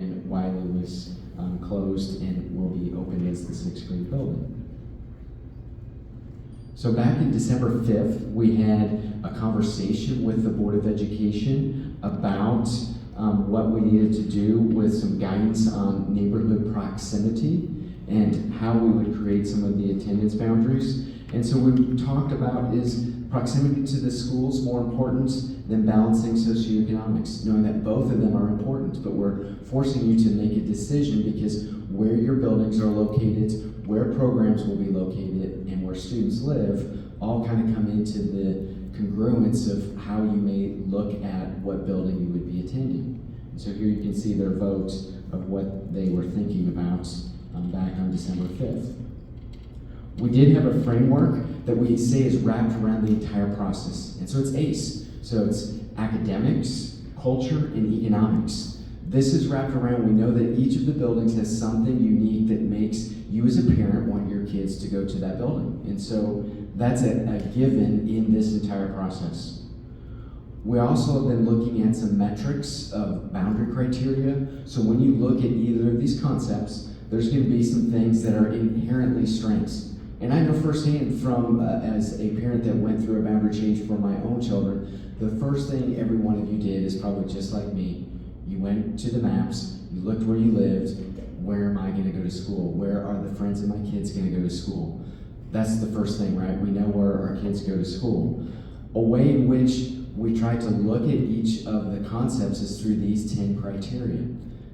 and Wiley was closed and will be opened as the 6th grade building. So back in December 5th, we had a conversation with the Board of Education about what we needed to do with some guidance on neighborhood proximity and how we would create some of the attendance boundaries. And so what we talked about is proximity to the schools more important than balancing socioeconomics, knowing that both of them are important, but we're forcing you to make a decision because where your buildings are located, where programs will be located, and where students live all kind of come into the congruence of how you may look at what building you would be attending. And so here you can see their vote of what they were thinking about back on December 5th. We did have a framework that we say is wrapped around the entire process. And so it's ACE. So it's academics, culture, and economics. This is wrapped around, we know that each of the buildings has something unique that makes you as a parent want your kids to go to that building. And so that's a given in this entire process. We also have been looking at some metrics of boundary criteria. So when you look at either of these concepts, there's going to be some things that are inherently strengths. And I know firsthand from, as a parent that went through a boundary change for my own children, the first thing every one of you did is probably just like me. You went to the maps, you looked where you lived, where am I going to go to school? Where are the friends of my kids going to go to school? That's the first thing, right? We know where our kids go to school. A way in which we try to look at each of the concepts is through these 10 criteria.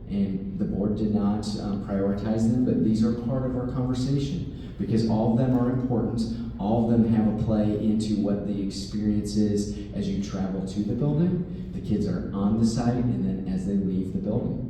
And the board did not prioritize them, but these are part of our conversation because all of them are important. All of them have a play into what the experience is as you travel to the building. The kids are on the site and then as they leave the building.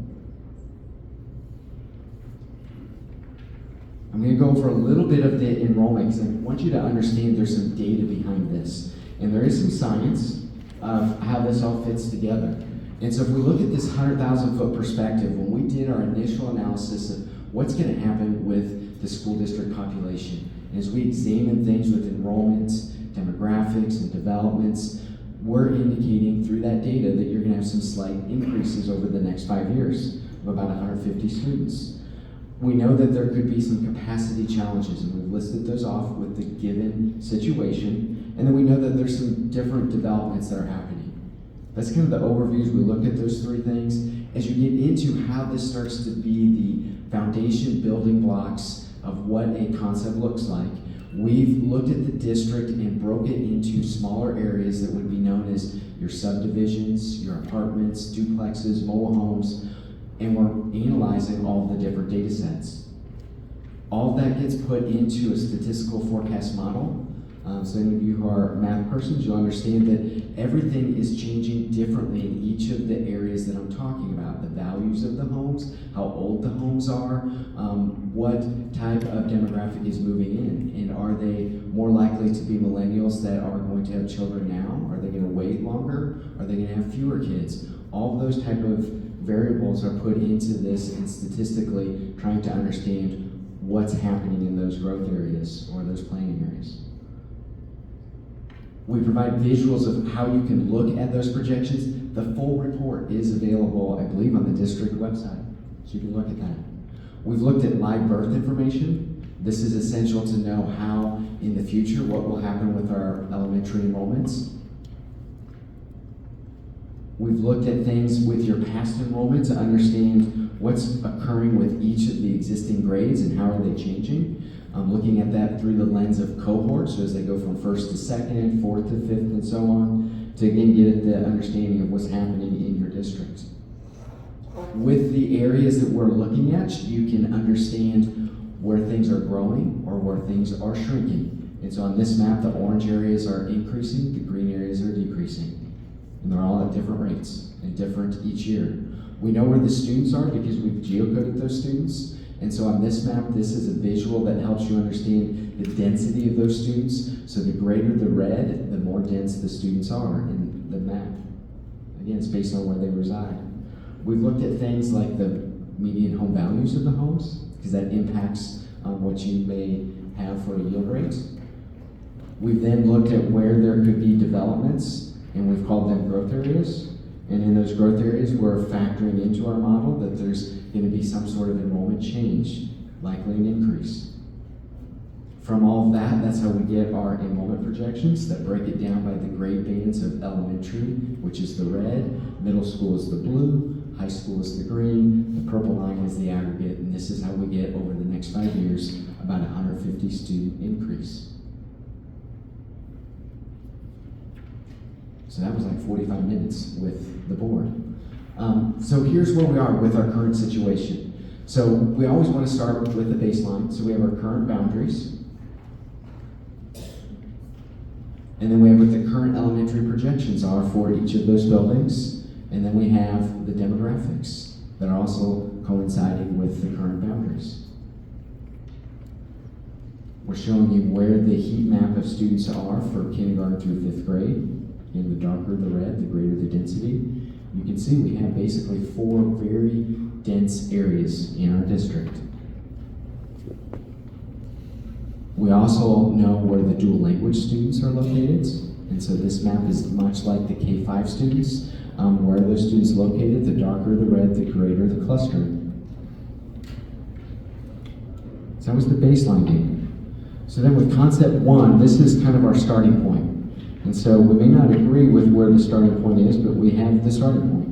I'm going to go over a little bit of the enrollment because I want you to understand there's some data behind this. And there is some science of how this all fits together. And so if we look at this 100,000 foot perspective, when we did our initial analysis of what's going to happen with the school district population, and as we examine things with enrollments, demographics, and developments, we're indicating through that data that you're going to have some slight increases over the next 5 years of about 150 students. We know that there could be some capacity challenges, and we've listed those off with the given situation, and then we know that there's some different developments that are happening. That's kind of the overviews. We look at those three things. As you get into how this starts to be the foundation building blocks of what a concept looks like, we've looked at the district and broke it into smaller areas that would be known as your subdivisions, your apartments, duplexes, mobile homes, and we're analyzing all the different data sets. All of that gets put into a statistical forecast model. So any of you who are math persons, you'll understand that everything is changing differently in each of the areas that I'm talking about. The values of the homes, how old the homes are, what type of demographic is moving in, and are they more likely to be millennials that are going to have children now? Are they going to wait longer? Are they going to have fewer kids? All of those type of variables are put into this and statistically trying to understand what's happening in those growth areas or those planning areas. We provide visuals of how you can look at those projections. The full report is available, I believe, on the district website, so you can look at that. We've looked at live birth information. This is essential to know how, in the future, what will happen with our elementary enrollments. We've looked at things with your past enrollment to understand what's occurring with each of the existing grades and how are they changing. Looking at that through the lens of cohorts, so as they go from first to second, fourth to fifth, and so on, to again get at the understanding of what's happening in your district. With the areas that we're looking at, you can understand where things are growing or where things are shrinking. And so on this map, the orange areas are increasing, the green areas are decreasing. And they're all at different rates and different each year. We know where the students are because we've geocoded those students. And so on this map, this is a visual that helps you understand the density of those students. So the greater the red, the more dense the students are in the map. Again, it's based on where they reside. We've looked at things like the median home values of the homes, because that impacts what you may have for a yield rate. We've then looked at where there could be developments, and we've called them growth areas. And in those growth areas, we're factoring into our model that there's going to be some sort of enrollment change, likely an increase. From all of that, that's how we get our enrollment projections that break it down by the grade bands of elementary, which is the red, middle school is the blue, high school is the green, the purple line is the aggregate, and this is how we get over the next 5 years about a 150 student increase. So that was like 45 minutes with the board. So here's where we are with our current situation. So we always want to start with the baseline. So we have our current boundaries. And then we have what the current elementary projections are for each of those buildings. And then we have the demographics that are also coinciding with the current boundaries. We're showing you where the heat map of students are for kindergarten through 5th grade. In the darker the red, the greater the density. You can see we have basically 4 very dense areas in our district. We also know where the dual language students are located, and so this map is much like the K-5 students. Where are those students located? The darker the red, the greater the cluster. So that was the baseline data. So then with concept 1, this is kind of our starting point. And so we may not agree with where the starting point is, but we have the starting point.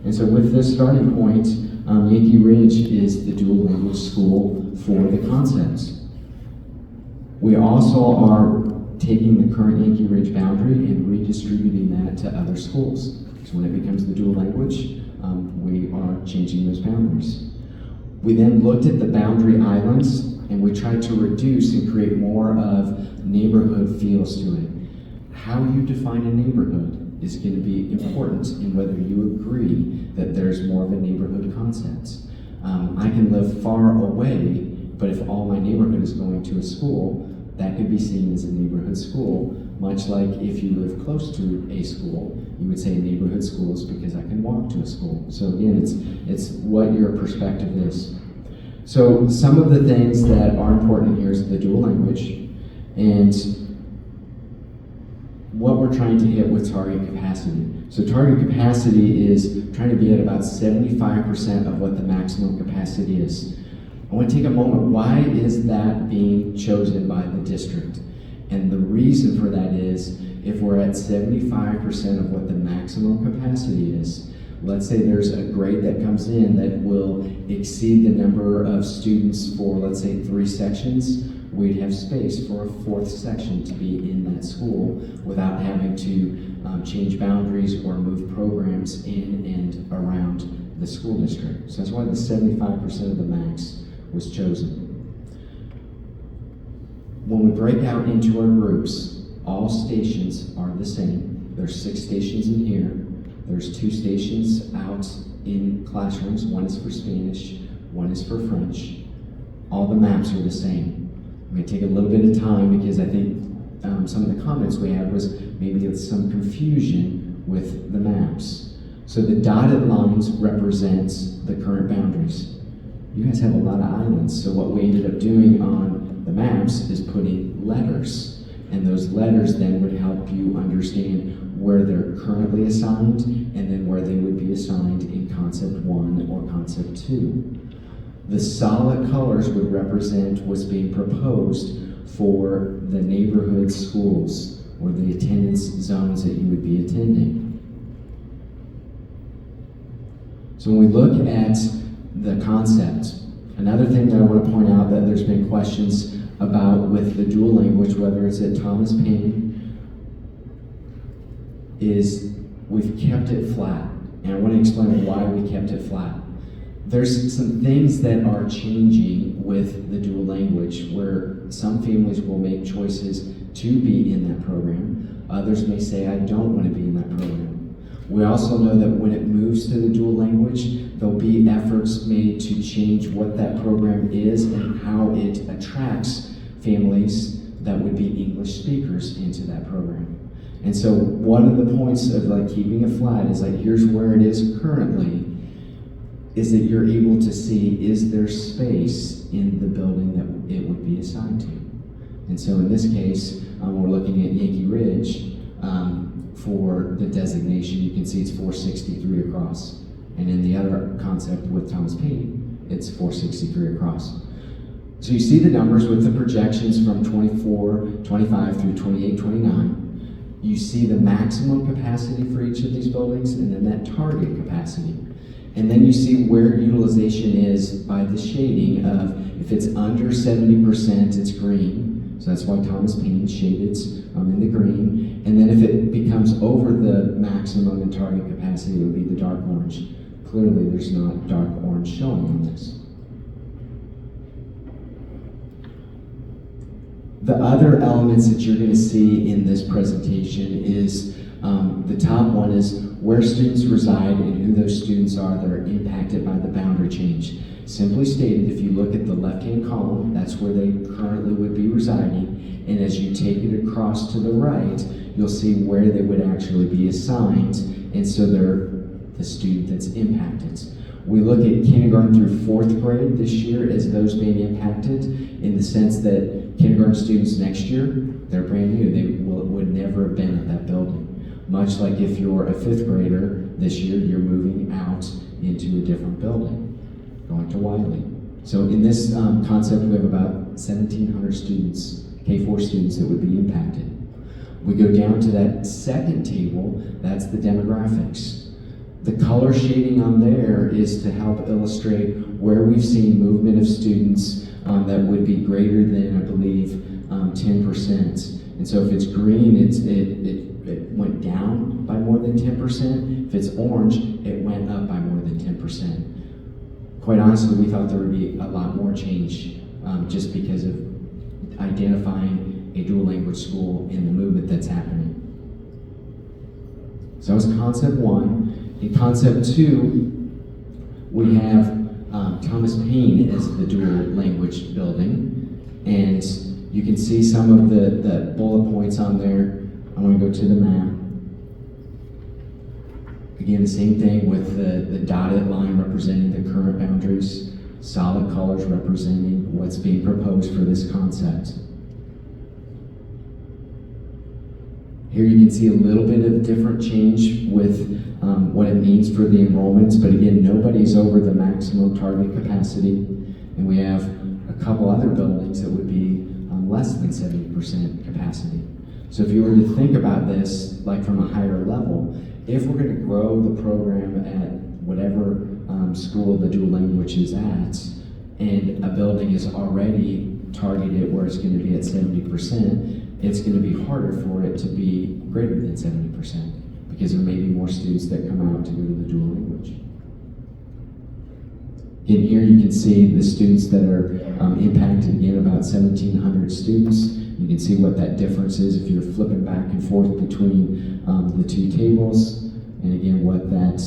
And so with this starting point, Yankee Ridge is the dual language school for the concepts. We also are taking the current Yankee Ridge boundary and redistributing that to other schools. So when it becomes the dual language, we are changing those boundaries. We then looked at the boundary islands and we tried to reduce and create more of neighborhood feels to it. How you define a neighborhood is going to be important in whether you agree that there's more of a neighborhood concept. I can live far away, but if all my neighborhood is going to a school, that could be seen as a neighborhood school, much like if you live close to a school, you would say a neighborhood school is because I can walk to a school. So again, it's what your perspective is. So some of the things that are important here is the dual language, and what we're trying to hit with target capacity. So target capacity is trying to be at about 75% of what the maximum capacity is. I want to take a moment, why is that being chosen by the district? And the reason for that is, if we're at 75% of what the maximum capacity is, let's say there's a grade that comes in that will exceed the number of students for, let's say, 3 sections, we'd have space for a 4th section to be in that school without having to change boundaries or move programs in and around the school district. So that's why the 75% of the max was chosen. When we break out into our groups, all stations are the same. There's 6 stations in here. There's 2 stations out in classrooms. One is for Spanish, one is for French. All the maps are the same. I'm going to take a little bit of time because I think some of the comments we had was maybe some confusion with the maps. So the dotted lines represent the current boundaries. You guys have a lot of islands, so what we ended up doing on the maps is putting letters, and those letters then would help you understand where they're currently assigned and then where they would be assigned in concept 1 or concept 2. The solid colors would represent what's being proposed for the neighborhood schools or the attendance zones that you would be attending. So when we look at the concept, another thing that I want to point out that there's been questions about with the dual language, whether it's at Thomas Paine, is we've kept it flat. And I want to explain why we kept it flat. There's some things that are changing with the dual language where some families will make choices to be in that program. Others may say, I don't want to be in that program. We also know that when it moves to the dual language, there'll be efforts made to change what that program is and how it attracts families that would be English speakers into that program. And so one of the points of like keeping it flat is like, here's where it is currently, is that you're able to see, is there space in the building that it would be assigned to? And so in this case, we're looking at Yankee Ridge. for the designation. You can see it's 463 across. And in the other concept with Thomas Paine, it's 463 across. So you see the numbers with the projections from 24, 25 through 28, 29. You see the maximum capacity for each of these buildings and then that target capacity. And then you see where utilization is by the shading of, if it's under 70%, it's green. So that's why Thomas Paine shaded in the green. And then if it becomes over the maximum and target capacity, it would be the dark orange. Clearly there's not dark orange showing on this. The other elements that you're going to see in this presentation is the top one is where students reside and who those students are that are impacted by the boundary change. Simply stated, if you look at the left-hand column, that's where they currently would be residing, and as you take it across to the right, you'll see where they would actually be assigned, and so they're the student that's impacted. We look at kindergarten through 4th grade this year as those being impacted in the sense that kindergarten students next year, they're brand new. They would never have been at that building. Much like if you're a 5th grader this year, you're moving out into a different building, going to Wiley. So in this concept, we have about 1,700 students, K-4 students that would be impacted. We go down to that second table, that's the demographics. The color shading on there is to help illustrate where we've seen movement of students that would be greater than, I believe, 10%. And so if it's green, it went down by more than 10%. If it's orange, it went up by more than 10%. Quite honestly, we thought there would be a lot more change just because of identifying a dual language school and the movement that's happening. So that was concept 1. In concept 2, we have Thomas Paine as the dual language building, and you can see some of the bullet points on there. I'm going to go to the map. Again, the same thing with the dotted line representing the current boundaries, solid colors representing what's being proposed for this concept. Here you can see a little bit of different change with what it means for the enrollments, but again, nobody's over the maximum target capacity, and we have a couple other buildings that would be less than 70% capacity. So if you were to think about this like from a higher level, if we're going to grow the program at whatever school the dual language is at, and a building is already targeted where it's going to be at 70%, it's going to be harder for it to be greater than 70% because there may be more students that come out to go to the dual language. In here you can see the students that are impacted, again, about 1,700 students. You can see what that difference is if you're flipping back and forth between the two tables, and again what that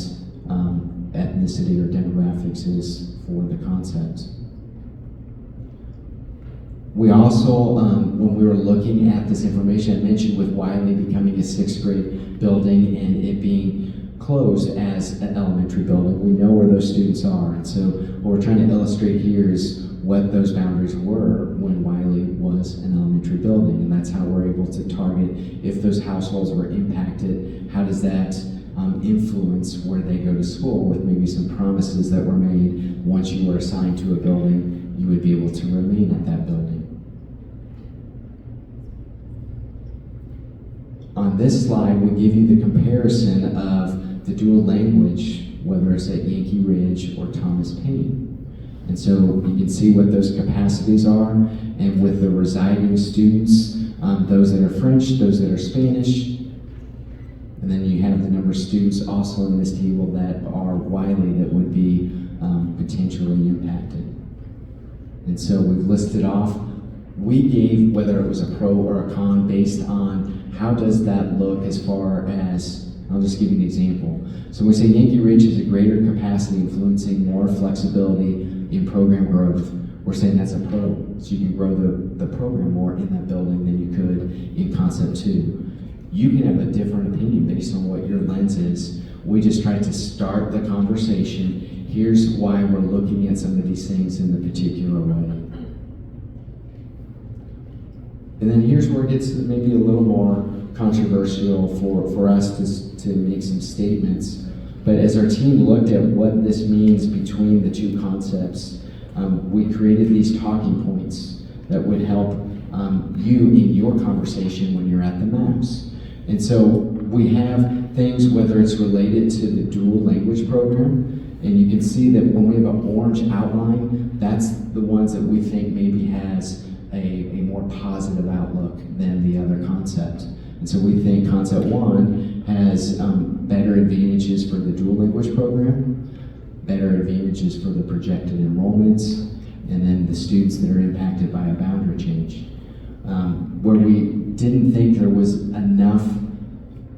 ethnicity or demographics is for the concept. We also, when we were looking at this information, I mentioned with Wiley becoming a 6th grade building and it being closed as an elementary building, we know where those students are. And so what we're trying to illustrate here is what those boundaries were when Wiley was an elementary building. And that's how we're able to target if those households were impacted, how does that influence where they go to school with maybe some promises that were made once you were assigned to a building, you would be able to remain at that building. On this slide, we give you the comparison of the dual language, whether it's at Yankee Ridge or Thomas Paine. And so you can see what those capacities are, and with the residing students, those that are French, those that are Spanish, and then you have the number of students also in this table that are Wiley that would be potentially impacted. And so we've listed off, we gave whether it was a pro or a con based on how does that look as far as, I'll just give you an example. So we say Yankee Ridge has a greater capacity influencing more flexibility in program growth. We're saying that's a pro, so you can grow the program more in that building than you could in concept 2. You can have a different opinion based on what your lens is. We just tried to start the conversation. Here's why we're looking at some of these things in the particular way. And then here's where it gets maybe a little more controversial for us to make some statements. But as our team looked at what this means between the two concepts, we created these talking points that would help you in your conversation when you're at the MAPS. And so we have things, whether it's related to the dual language program, and you can see that when we have an orange outline, that's the ones that we think maybe has a more positive outlook than the other concept. And so we think concept one has better advantages for the dual language program, better advantages for the projected enrollments, and then the students that are impacted by a boundary change. Where we didn't think there was enough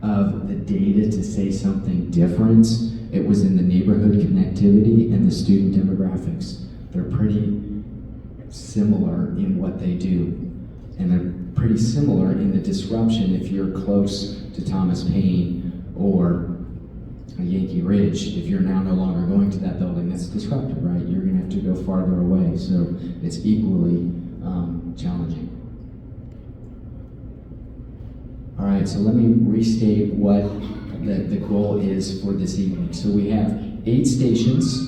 of the data to say something different, it was in the neighborhood connectivity and the student demographics. They're pretty similar in what they do. And they're pretty similar in the disruption if you're close to Thomas Paine or Yankee Ridge. If you're now no longer going to that building, that's disruptive, right? You're gonna have to go farther away. So it's equally challenging. All right, so let me restate what the goal is for this evening. So we have 8 stations,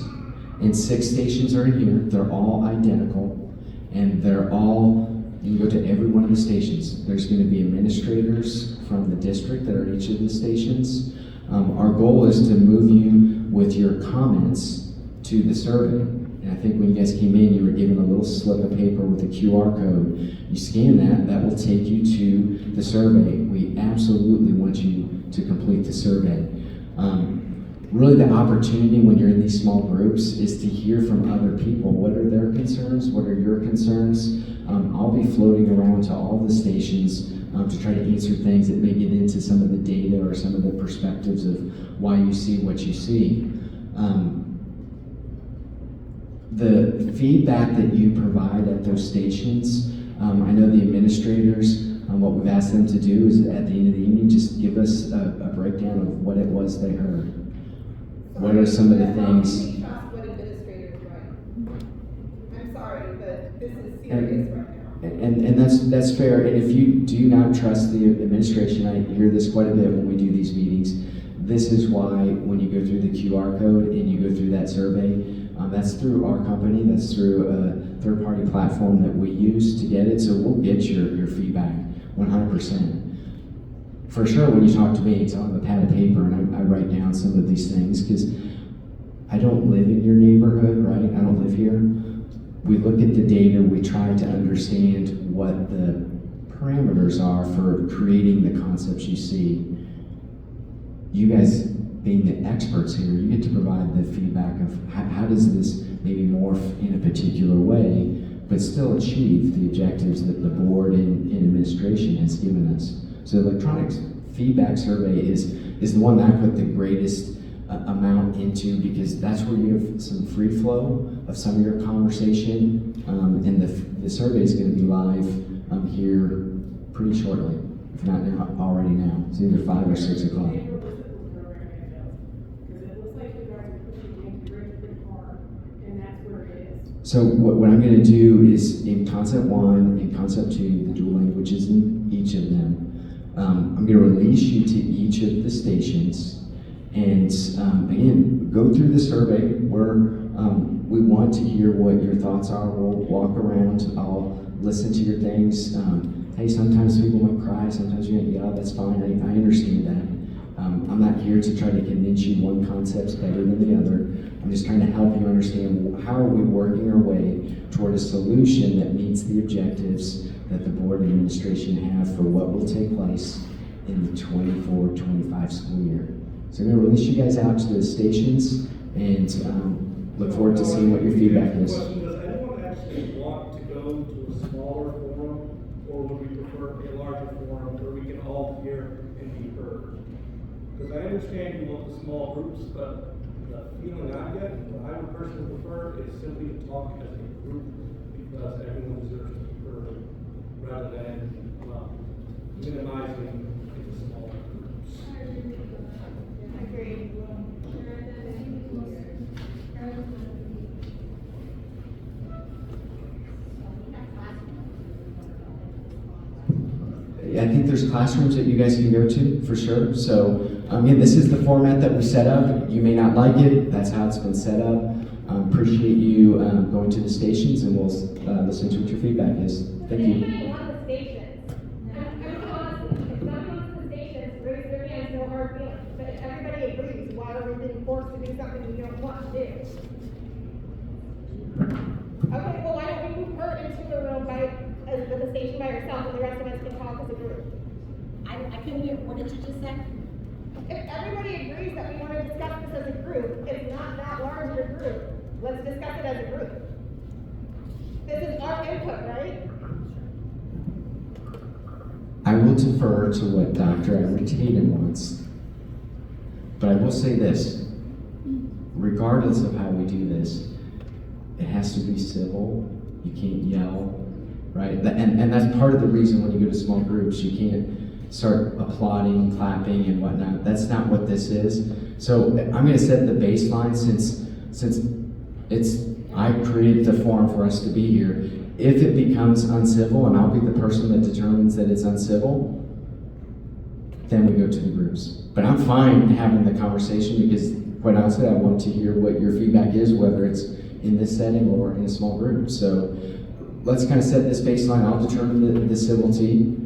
and 6 stations are in here. They're all identical, and they're all, you can go to every one of the stations. There's going to be administrators from the district that are in each of the stations. Our goal is to move you with your comments to the survey. And I think when you guys came in, you were given a little slip of paper with a QR code. You scan that will take you to the survey. We absolutely want you to complete the survey. Really the opportunity when you're in these small groups is to hear from other people. What are their concerns? What are your concerns? I'll be floating around to all the stations to try to answer things that may get into some of the data or some of the perspectives of why you see what you see. The feedback that you provide at those stations, I know the administrators, what we've asked them to do is at the end of the evening, just give us a breakdown of what it was they heard. What are some of the things? What administrators write. I'm sorry, but this is serious right now. And that's fair. And if you do not trust the administration, I hear this quite a bit when we do these meetings. This is why when you go through the QR code and you go through that survey, that's through our company, that's through a third-party platform that we use to get it. So we'll get your feedback 100%. For sure, when you talk to me, I'll have a pad of paper and I write down some of these things because I don't live in your neighborhood, right? I don't live here. We look at the data, we try to understand what the parameters are for creating the concepts you see. You guys, being the experts here, you get to provide the feedback of how does this maybe morph in a particular way, but still achieve the objectives that the board and administration has given us. So the electronic feedback survey is the one that I put the greatest amount into because that's where you have some free flow of some of your conversation, and the survey is going to be live here pretty shortly, if not now, already now. It's either 5 or 6 o'clock. So what I'm going to do is in concept 1 and concept 2, the dual languages in each of them, I'm going to release you to each of the stations and again, go through the survey where we want to hear what your thoughts are. We'll walk around, I'll listen to your things. Hey, sometimes people might cry, sometimes you might yell, that's fine, I understand that. I'm not here to try to convince you one concept's better than the other. I'm just trying to help you understand how are we working our way toward a solution that meets the objectives that the board and administration have for what will take place in the 24-25 school year. So I'm going to release you guys out to the stations and look forward to seeing what your feedback is. Does anyone actually want to go to a smaller forum, or would we prefer a larger forum where we can all hear and be heard? Because I understand you want the small groups, but the feeling I get, what I would personally prefer is simply to talk as a group because everyone deserves to be heard rather than minimizing into smaller groups. I agree. I think there's classrooms that you guys can go to for sure. So again, this is the format that we set up. You may not like it. That's how it's been set up. Appreciate you going to the stations, and we'll listen to what your feedback is. Thank you. Anybody want the stations? I'm so honest, if someone wants the stations, raise their hands, no hard feelings. But if everybody agrees, why are we being forced to do something we don't want to do? Okay, well, why don't we move her into the room with the station by herself, and the rest of us can talk as a group? I couldn't hear, what did you just say? If everybody agrees that we want to discuss this as a group, it's not that large of a group. Let's discuss it as a group. This is our input, right? I will defer to what Dr. Emery Tatum wants, but I will say this. Regardless of how we do this, it has to be civil. You can't yell, right? And that's part of the reason when you go to small groups, you can't start applauding, clapping, and whatnot. That's not what this is. So I'm going to set the baseline since I created the forum for us to be here. If it becomes uncivil, and I'll be the person that determines that it's uncivil, then we go to the groups. But I'm fine having the conversation because, quite honestly, I want to hear what your feedback is, whether it's in this setting or in a small group. So let's kind of set this baseline. I'll determine the civility.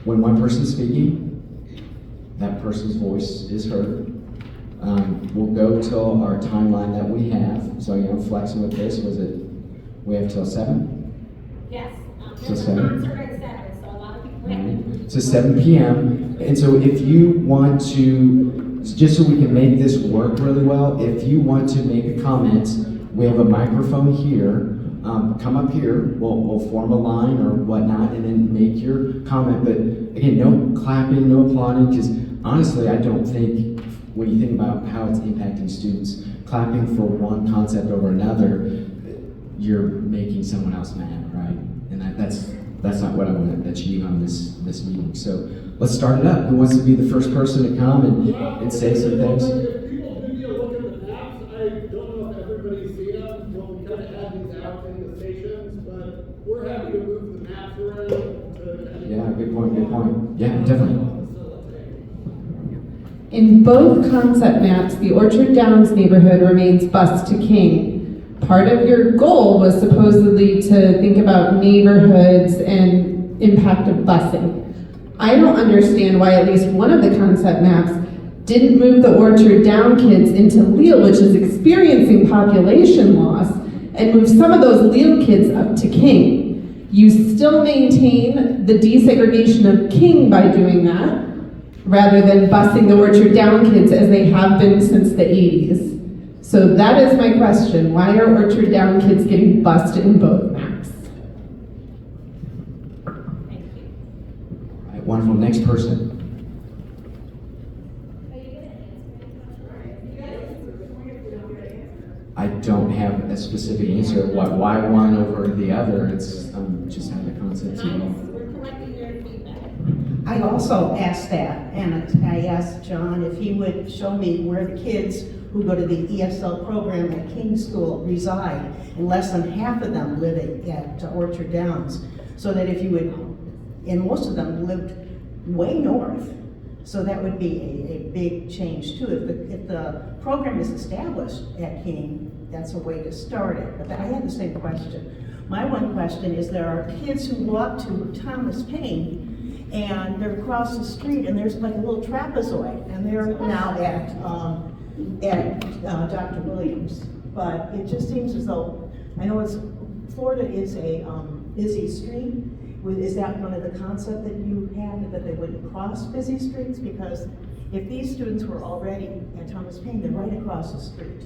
When one person's speaking, that person's voice is heard. We'll go till our timeline that we have. So, flexing with this, we have till 7? Yes. Till 7? Concert at 7, so a lot of people have So 7 p.m. And so if you want to, just so we can make this work really well, if you want to make a comment, we have a microphone here. Come up here, we'll form a line or whatnot, and then make your comment. But again, no clapping, no applauding, because honestly, I don't think, when you think about how it's impacting students, clapping for one concept over another, you're making someone else mad, right? And that's not what I want to achieve on this meeting. So let's start it up. Who wants to be the first person to come and say some things? If people do need to look at the maps, I don't know if everybody's seen them, but we kind of have these out in the stations, but we're happy to move the maps around to. Yeah, good point. Yeah, definitely. In both concept maps, the Orchard Downs neighborhood remains bus to King. Part of your goal was supposedly to think about neighborhoods and impact of busing. I don't understand why at least one of the concept maps didn't move the Orchard Down kids into Leal, which is experiencing population loss, and move some of those Leal kids up to King. You still maintain the desegregation of King by doing that, rather than busing the Orchard Down kids as they have been since the 80s. So that is my question. Why are Orchard Down kids getting bused in both maps? Thank you. All right, wonderful. Next person. I don't have a specific answer. Why one over the other? It's just how the concepts evolve. We're collecting your feedback. I also asked that, and I asked John if he would show me where the kids who go to the ESL program at King School reside, and less than half of them live at Orchard Downs. So that if you would, and most of them lived way north, so that would be a big change too. If the program is established at King, that's a way to start it. But I had the same question. My one question is, there are kids who walk to Thomas Paine, and they're across the street, and there's like a little trapezoid, and they're now at Dr. Williams. But it just seems as though, I know Florida is a busy street. Is that one of the concepts that you had, that they wouldn't cross busy streets? Because if these students were already at Thomas Paine, they're right across the street.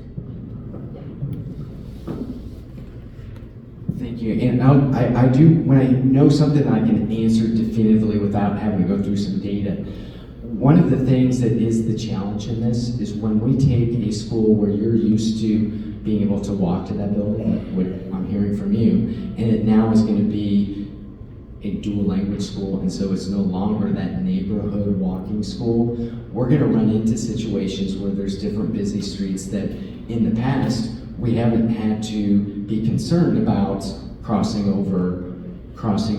Thank you. And I do, when I know something I can answer definitively without having to go through some data. One of the things that is the challenge in this is when we take a school where you're used to being able to walk to that building, what I'm hearing from you, and it now is going to be a dual language school, and so it's no longer that neighborhood walking school. We're going to run into situations where there's different busy streets that in the past we haven't had to be concerned about crossing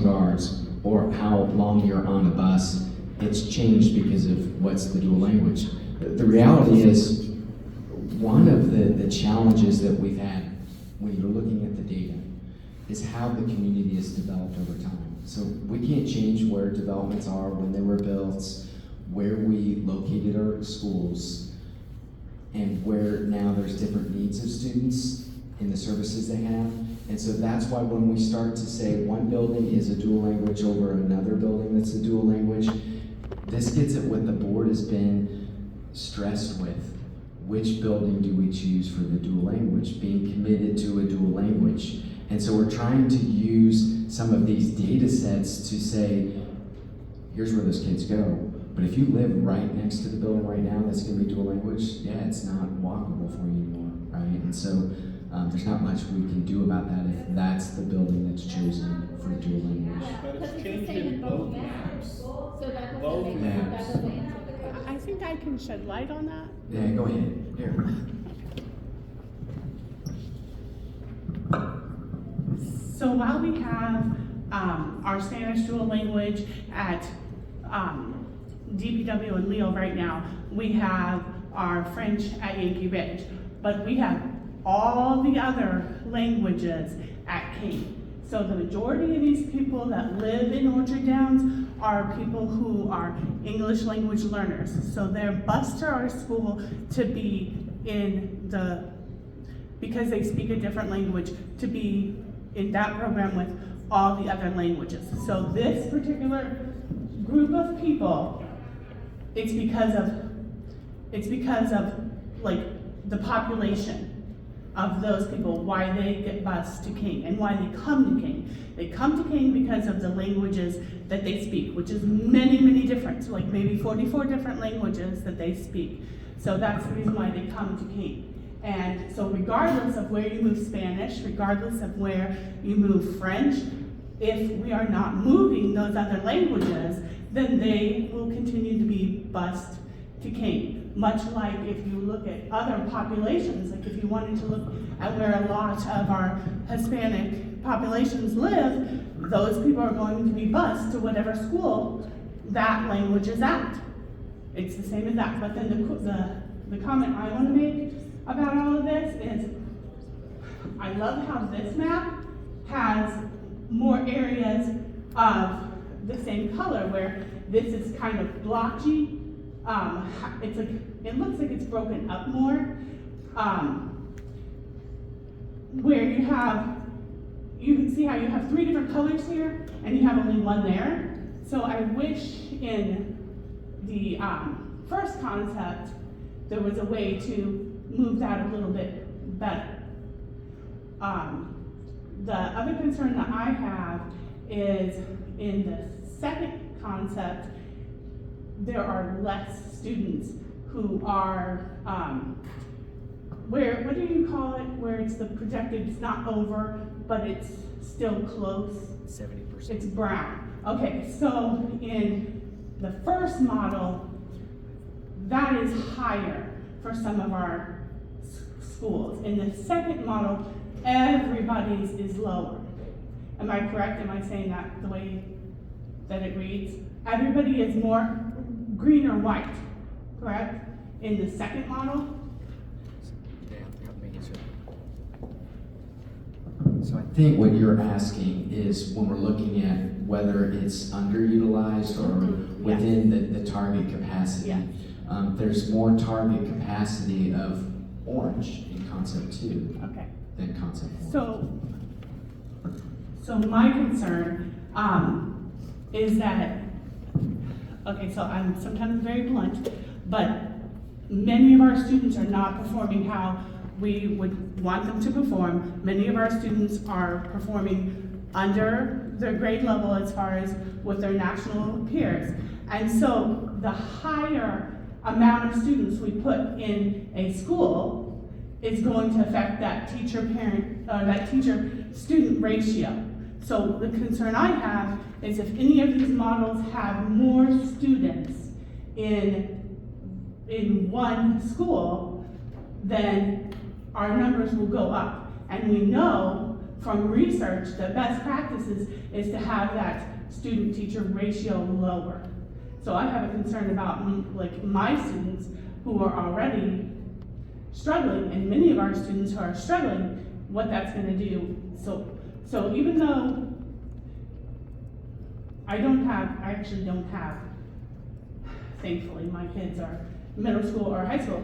guards or how long you're on a bus, it's changed because of what's the dual language. The reality is, one of the challenges that we've had when you're looking at the data is how the community has developed over time. So we can't change where developments are, when they were built, where we located our schools, and where now there's different needs of students in the services they have. And so that's why when we start to say one building is a dual language over another building that's a dual language, this gets at what the board has been stressed with. Which building do we choose for the dual language? Being committed to a dual language. And so we're trying to use some of these data sets to say, here's where those kids go. But if you live right next to the building right now that's going to be dual language, yeah, it's not walkable for you anymore, right? And so there's not much we can do about that if that's the building that's chosen for dual language. But Because it's it's the same in changing both both maps. So that Both doesn't make, that maps. doesn't answer the question. I think I can shed light on that. Yeah, go ahead. Here. So while we have our Spanish dual language at DPW and Leo right now, we have our French at Yankee Ridge, but we have all the other languages at King. So the majority of these people that live in Orchard Downs are people who are English language learners. So they're bused to our school to be in because they speak a different language, to be in that program with all the other languages. So this particular group of people, it's because of like the population of those people, why they get bused to King and why they come to King. They come to King because of the languages that they speak, which is many, many different, like maybe 44 different languages that they speak. So that's the reason why they come to King. And so regardless of where you move Spanish, regardless of where you move French, if we are not moving those other languages, then they will continue to be bused to King. Much like if you look at other populations, like if you wanted to look at where a lot of our Hispanic populations live, those people are going to be bused to whatever school that language is at. It's the same as that. But then the comment I want to make about all of this is, I love how this map has more areas of the same color, where this is kind of blotchy. It's like, it looks like it's broken up more. Where you can see how you have 3 different colors here, and you have only one there. So I wish in the first concept, there was a way to move that a little bit better. The other concern that I have is in the second concept, there are less students who are, what do you call it, where it's the projected, it's not over, but it's still close? 70%. It's brown. Okay, so in the first model, that is higher for some of our schools. In the second model, everybody's is lower. Am I correct? Am I saying that the way that it reads? Everybody is more green or white, correct? In the second model? So I think what you're asking is when we're looking at whether it's underutilized or within the target capacity. Yes. There's more target capacity of orange in concept 2 Okay. than concept 1. So my concern is that, okay, so I'm sometimes very blunt, but many of our students are not performing how we would want them to perform. Many of our students are performing under their grade level as far as with their national peers. And so the higher amount of students we put in a school is going to affect that that teacher-student ratio. So the concern I have is if any of these models have more students in one school, then our numbers will go up. And we know from research that best practices is to have that student-teacher ratio lower. So I have a concern about like my students who are already struggling, and many of our students who are struggling, what that's gonna do. So even though I actually don't have, thankfully, my kids are middle school or high school.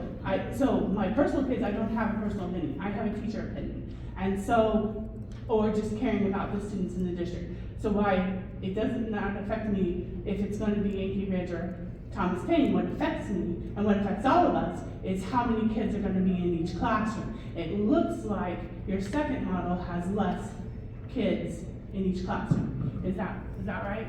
So my personal kids, I don't have a personal opinion. I have a teacher opinion. And so, or just caring about the students in the district. So why it doesn't not affect me if it's going to be Yankee Ridge or Thomas Paine. What affects me and what affects all of us is how many kids are going to be in each classroom. It looks like your second model has less kids in each classroom. Is that right?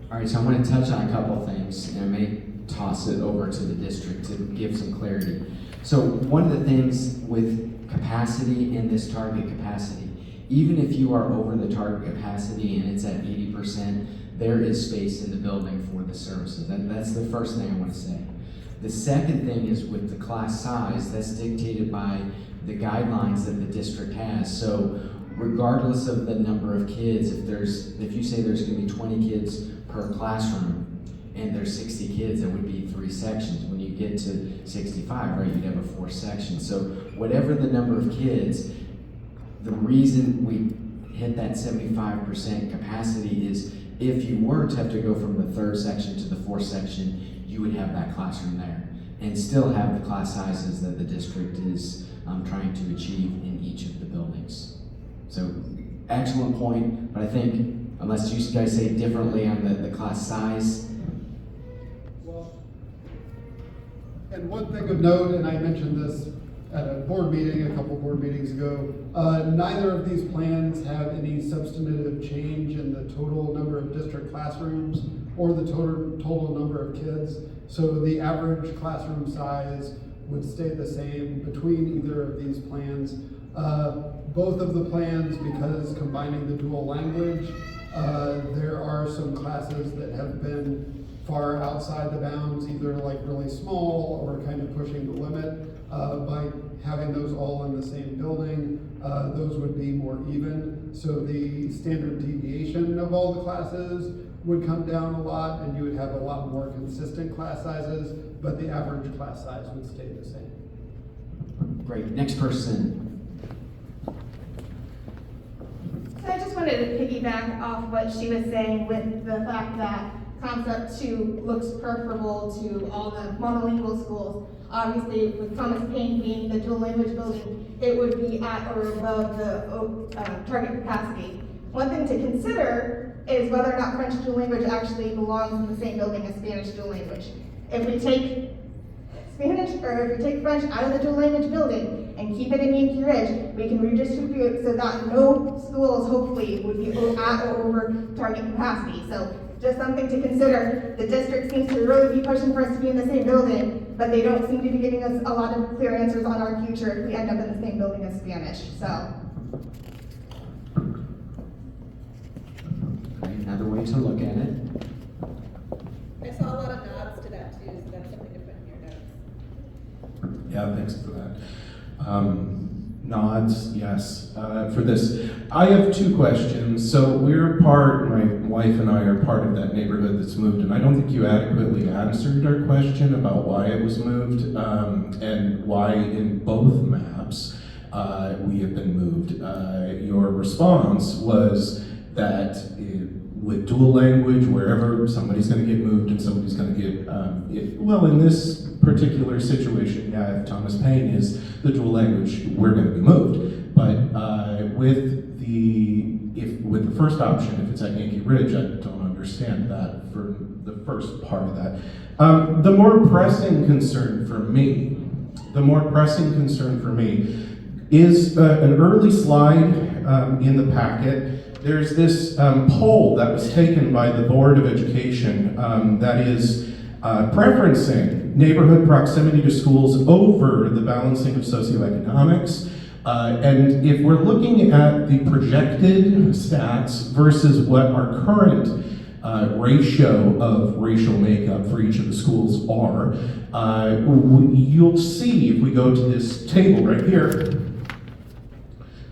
All right, so I'm going to touch on a couple things, and I may toss it over to the district to give some clarity. So one of the things with capacity and this target capacity, even if you are over the target capacity and it's at 80%, there is space in the building for the services. That's the first thing I want to say. The second thing is with the class size, that's dictated by the guidelines that the district has. So regardless of the number of kids, if you say there's going to be 20 kids per classroom and there's 60 kids, that would be 3 sections. When you get to 65, right, you'd have a 4 section. So whatever the number of kids, the reason we hit that 75% capacity is if you were to have to go from the 3rd section to the 4th section, you would have that classroom there and still have the class sizes that the district is trying to achieve in each of the buildings. So excellent point, but I think unless you guys say differently on the class size. Well, and one thing of note, and I mentioned this at a board meeting a couple board meetings ago, neither of these plans have any substantive change in the total number of district classrooms or the total number of kids. So the average classroom size would stay the same between either of these plans. Both of the plans, because combining the dual language, there are some classes that have been far outside the bounds, either like really small or kind of pushing the limit. By having those all in the same building, those would be more even. So the standard deviation of all the classes would come down a lot, and you would have a lot more consistent class sizes, but the average class size would stay the same. Great, next person. So I just wanted to piggyback off what she was saying with the fact that Concept 2 looks preferable to all the monolingual schools. Obviously, with Thomas Paine being the dual language building, it would be at or above the target capacity. One thing to consider is whether or not French dual language actually belongs in the same building as Spanish dual language. If we take French out of the dual language building and keep it in Yankee Ridge, we can redistribute so that no schools hopefully would be at or over target capacity. So just something to consider. The district seems to really be pushing for us to be in the same building, but they don't seem to be giving us a lot of clear answers on our future if we end up in the same building as Spanish. So. Another way to look at it. I saw a lot of nods to that too, so that's something to put in your notes. Yeah, thanks for that. Nods, yes, for this. I have 2 questions. So my wife and I are part of that neighborhood that's moved, and I don't think you adequately answered our question about why it was moved, and why in both maps we have been moved. Your response was that with dual language, wherever somebody's going to get moved and somebody's going to get, in this particular situation, yeah, if Thomas Paine is the dual language, we're going to be moved. But with the first option, if it's at Yankee Ridge, I don't understand that for the first part of that. The more pressing concern for me is an early slide in the packet. There's this poll that was taken by the Board of Education that is preferencing neighborhood proximity to schools over the balancing of socioeconomics. And if we're looking at the projected stats versus what our current ratio of racial makeup for each of the schools are, you'll see if we go to this table right here,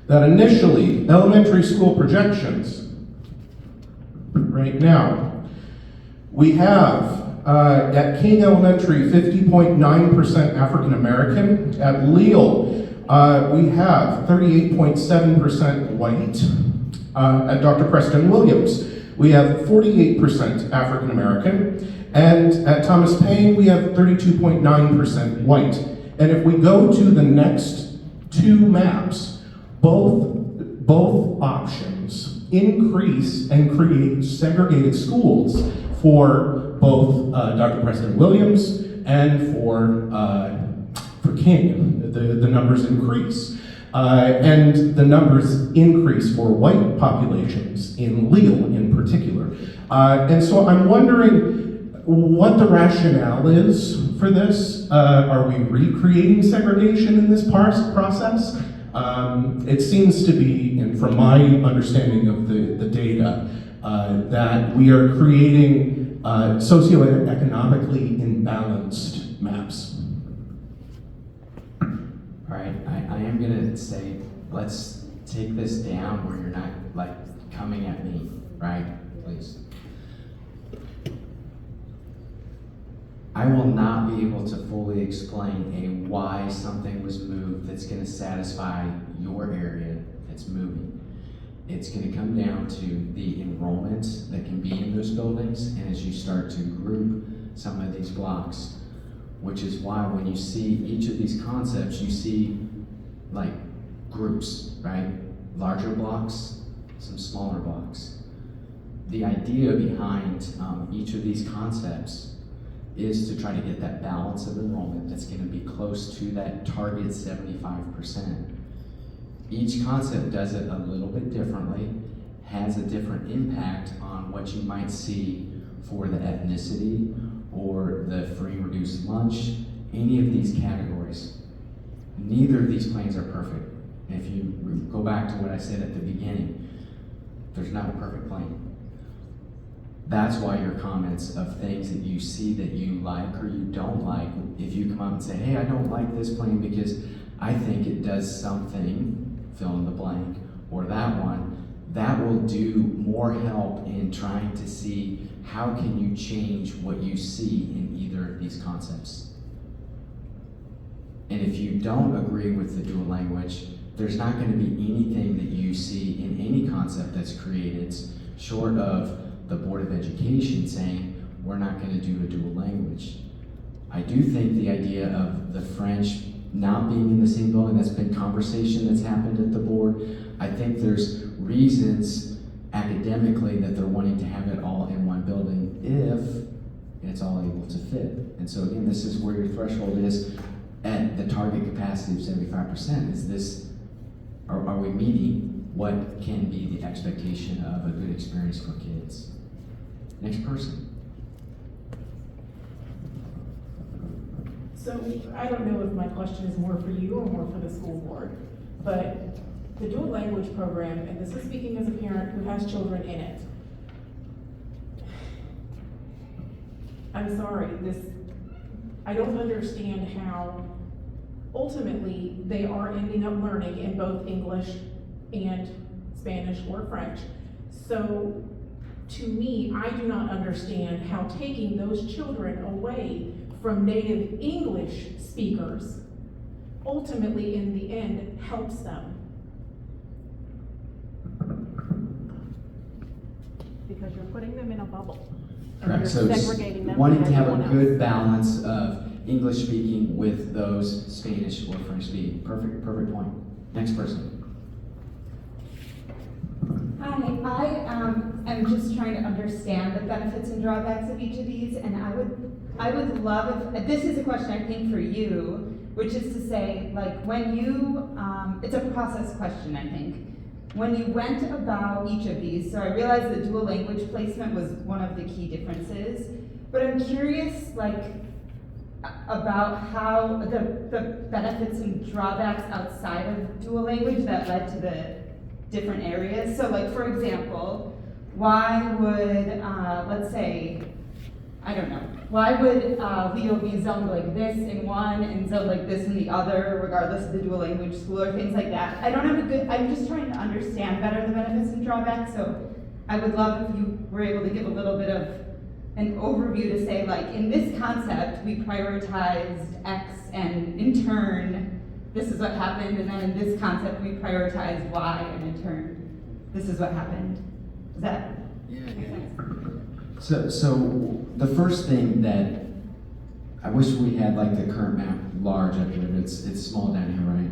that initially elementary school projections right now. We have at King Elementary 50.9% African American. At Lille, we have 38.7% white. At Dr. Preston Williams, we have 48% African American. And at Thomas Paine, we have 32.9% white. And if we go to the next two maps, both options increase and create segregated schools for both Dr. Preston Williams and for King. The numbers increase. And the numbers increase for white populations in Lille in particular. And so I'm wondering what the rationale is for this. Are we recreating segregation in this process? It seems to be, and from my understanding of the data, that we are creating socioeconomically imbalanced maps. All right, I am gonna say, let's take this down where you're not like coming at me, right? Please. I will not be able to fully explain why something was moved that's gonna satisfy your area that's moving. It's gonna come down to the enrollment that can be in those buildings, and as you start to group some of these blocks, which is why when you see each of these concepts, you see like groups, right? Larger blocks, some smaller blocks. The idea behind each of these concepts is to try to get that balance of enrollment that's going to be close to that target 75%. Each concept does it a little bit differently, has a different impact on what you might see for the ethnicity or the free reduced lunch, any of these categories. Neither of these plans are perfect. And if you go back to what I said at the beginning, there's not a perfect plan. That's why your comments of things that you see that you like or you don't like, if you come up and say, hey, I don't like this plan because I think it does something, fill in the blank, or that one, that will do more help in trying to see how can you change what you see in either of these concepts. And if you don't agree with the dual language, there's not going to be anything that you see in any concept that's created short of the Board of Education saying, we're not going to do a dual language. I do think the idea of the French not being in the same building, that's been conversation that's happened at the board. I think there's reasons academically that they're wanting to have it all in one building if it's all able to fit. And so again, this is where your threshold is at the target capacity of 75%. Is this, are we meeting what can be the expectation of a good experience for kids? Next person. So I don't know if my question is more for you or more for the school board, but the dual language program, and this is speaking as a parent who has children in it. I'm sorry, I don't understand how ultimately they are ending up learning in both English and Spanish or French. So to me, I do not understand how taking those children away from native English speakers ultimately in the end helps them. Because you're putting them in a bubble. And Correct. you're So segregating them wanting from to have a everyone good else. balance of English speaking with those Spanish or French speaking. Perfect point. Next person. Hi, I am just trying to understand the benefits and drawbacks of each of these, and I would love if, this is a question I think for you, which is to say, like, when you, it's a process question, I think. When you went about each of these, so I realize the dual language placement was one of the key differences, but I'm curious, like, about how the benefits and drawbacks outside of dual language that led to the different areas. So like, for example, why would, let's say, I don't know, why would Leo be zoned like this in one and zoned like this in the other, regardless of the dual language school or things like that? I don't have a good, I'm just trying to understand better the benefits and drawbacks, so I would love if you were able to give a little bit of an overview to say, like, in this concept, we prioritized X, and in turn, this is what happened, and then in this concept, we prioritized Y, and in turn, this is what happened. Does that make sense? So the first thing that I wish we had, like, the current map large up here, but it's small down here, right?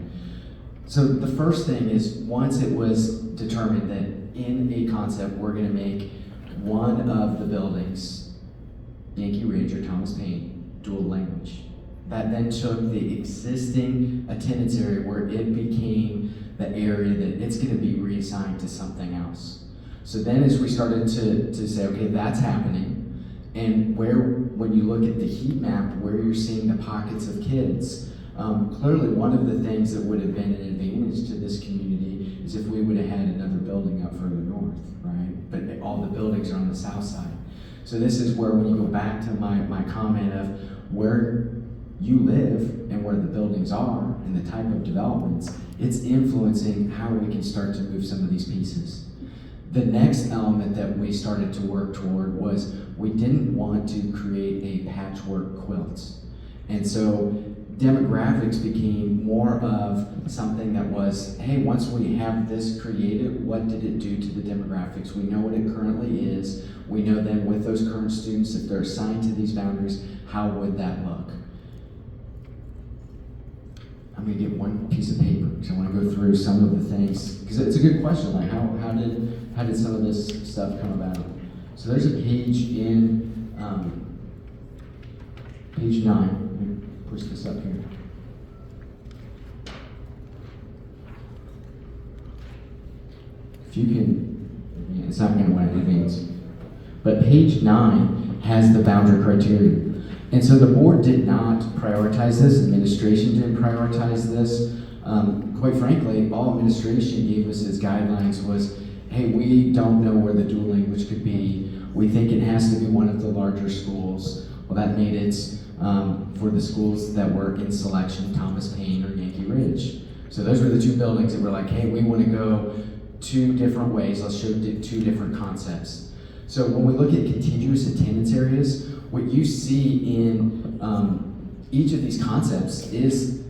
So the first thing is, once it was determined that in a concept we're going to make one of the buildings, Yankee Ridge or Thomas Paine, dual language. That then took the existing attendance area where it became the area that it's going to be reassigned to something else. So then as we started to say, okay, that's happening, and when you look at the heat map, where you're seeing the pockets of kids, clearly one of the things that would have been an advantage to this community is if we would have had another building up further north, right? But all the buildings are on the south side. So this is where, when you go back to my comment of where you live and where the buildings are and the type of developments, it's influencing how we can start to move some of these pieces. The next element that we started to work toward was we didn't want to create a patchwork quilt. And so demographics became more of something that was, hey, once we have this created, what did it do to the demographics? We know what it currently is. We know then with those current students, if they're assigned to these boundaries, how would that look? I'm gonna get one piece of paper because I want to go through some of the things, because it's a good question, like how did some of this stuff come about? So there's a page in page 9. Let me push this up here. If you can, it's not going to want to advance, but page 9 has the boundary criteria. And so the board did not prioritize this, administration didn't prioritize this. Quite frankly, all administration gave us as guidelines was, hey, we don't know where the dual language could be. We think it has to be one of the larger schools. Well, that made it for the schools that were in selection, Thomas Paine or Yankee Ridge. So those were the two buildings that were like, hey, we want to go two different ways. Let's show two different concepts. So when we look at contiguous attendance areas, what you see in each of these concepts is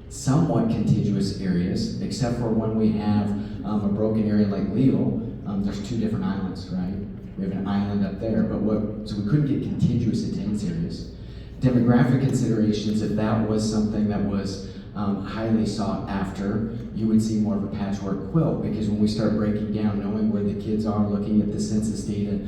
somewhat contiguous areas, except for when we have a broken area like Leal, there's two different islands, right? We have an island up there, so we couldn't get contiguous attendance areas. Demographic considerations, if that was something that was highly sought after, you would see more of a patchwork quilt, because when we start breaking down, knowing where the kids are, looking at the census data,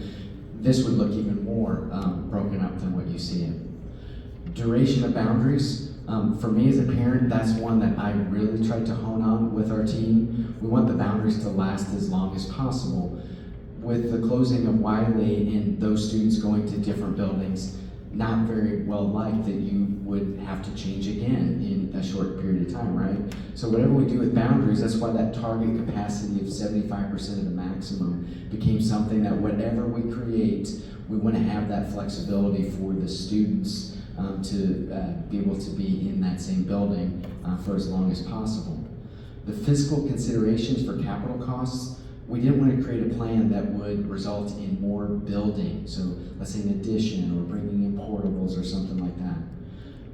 this would look even more broken up than what you see it. Duration of boundaries, for me as a parent, that's one that I really tried to hone on with our team. We want the boundaries to last as long as possible. With the closing of Wiley and those students going to different buildings, not very well liked that you would have to change again in a short period of time, right? So whatever we do with boundaries, that's why that target capacity of 75% of the maximum became something that whatever we create, we want to have that flexibility for the students to be able to be in that same building for as long as possible. The fiscal considerations for capital costs, we didn't want to create a plan that would result in more building. So let's say an addition or bringing in portables or something like that.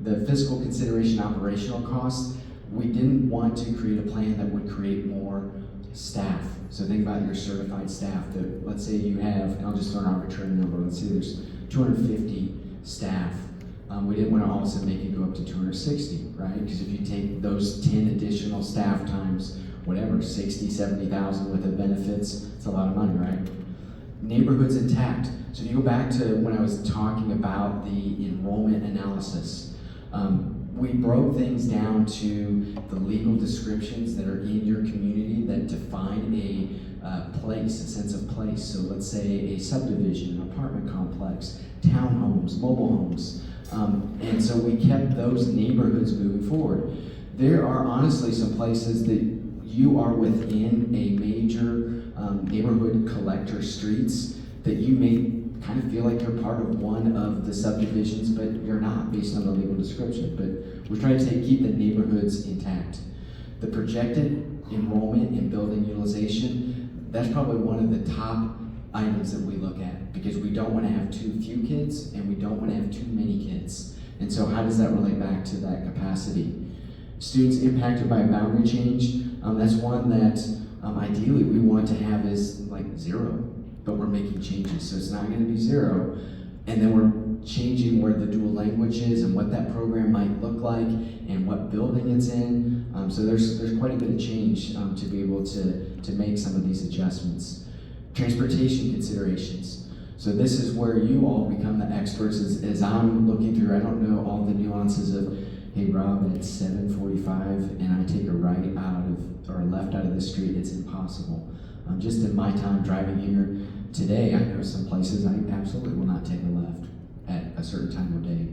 The fiscal consideration operational costs, we didn't want to create a plan that would create more staff. So think about your certified staff. That, let's say you have, I'll just throw an arbitrary number, let's say there's 250 staff. We didn't want to all of a sudden make it go up to 260, right? Because if you take those 10 additional staff times whatever, 60, 70,000 with the benefits, it's a lot of money, right? Neighborhoods intact. So if you go back to when I was talking about the enrollment analysis, we broke things down to the legal descriptions that are in your community that define a place, a sense of place. So let's say a subdivision, an apartment complex, townhomes, mobile homes. And so we kept those neighborhoods moving forward. There are honestly some places that you are within a major neighborhood collector streets that you may kind of feel like you're part of one of the subdivisions, but you're not based on the legal description. But we're trying to keep the neighborhoods intact. The projected enrollment and building utilization, that's probably one of the top items that we look at, because we don't want to have too few kids and we don't want to have too many kids. And so how does that relate back to that capacity? Students impacted by boundary change, that's one that ideally we want to have is like 0, but we're making changes. So it's not going to be 0. And then we're changing where the dual language is and what that program might look like and what building it's in. So there's quite a bit of change to be able to make some of these adjustments. Transportation considerations. So this is where you all become the experts as I'm looking through. I don't know all the nuances of, hey Rob, it's 7:45 and I take a right out of, or a left out of the street, it's impossible. Just in my time driving here today, I know some places I absolutely will not take a left at a certain time of day.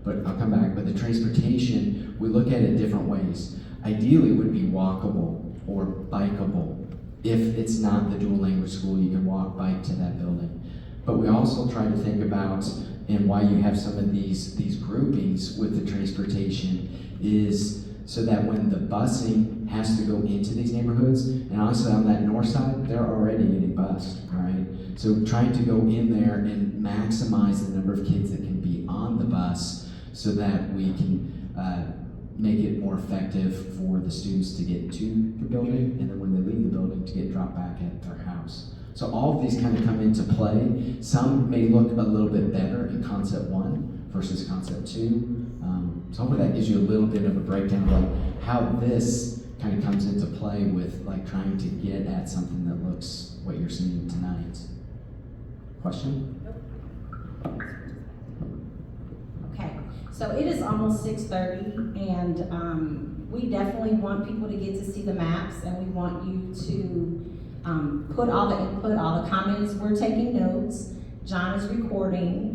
But I'll come back. But the transportation, we look at it different ways. Ideally, it would be walkable or bikeable. If it's not the dual language school, you can walk, bike to that building. But we also try to think about, and why you have some of these groupings with the transportation is so that when the busing has to go into these neighborhoods, and honestly on that north side, they're already getting bused, right? So trying to go in there and maximize the number of kids that can be on the bus so that we can make it more effective for the students to get to the building, and then when they leave the building to get dropped back at their house. So all of these kind of come into play. Some may look a little bit better in concept 1 versus concept 2. So hopefully that gives you a little bit of a breakdown of like how this kind of comes into play with like trying to get at something that looks what you're seeing tonight. Question? Okay, so it is almost 6:30, and we definitely want people to get to see the maps, and we want you to put all the input, all the comments. We're taking notes. John is recording.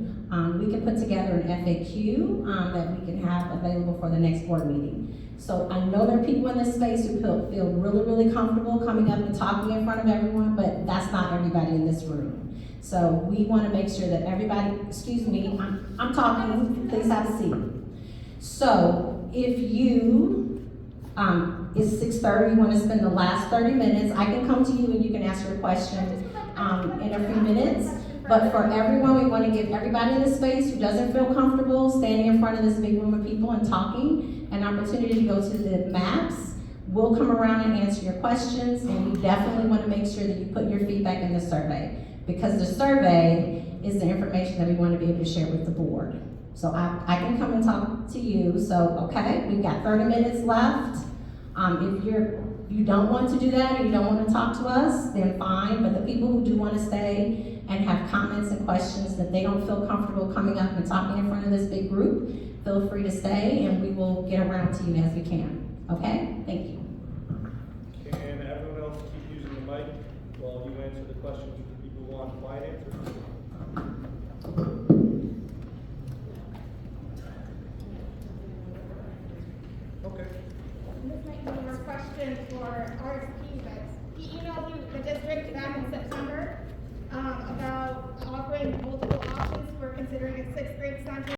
We can put together an FAQ that we can have available for the next board meeting. So I know there are people in this space who feel really, really comfortable coming up and talking in front of everyone, but that's not everybody in this room. So we want to make sure that everybody, excuse me, I'm talking, please have a seat. So if you, it's 6:30, you want to spend the last 30 minutes, I can come to you and you can ask your question in a few minutes. But for everyone, we want to give everybody in this space who doesn't feel comfortable standing in front of this big room of people and talking an opportunity to go to the maps. We'll come around and answer your questions, and we definitely want to make sure that you put your feedback in the survey, because the survey is the information that we want to be able to share with the board. So I can come and talk to you. So, okay, we've got 30 minutes left. If you don't want to do that or you don't want to talk to us, then fine. But the people who do want to stay and have comments and questions that they don't feel comfortable coming up and talking in front of this big group, feel free to stay and we will get around to you as we can. Okay? Thank you. Can everyone else keep using the mic while you answer the questions for the people who want quiet answers? Okay. This might be more question for RSP, but he emailed you the district back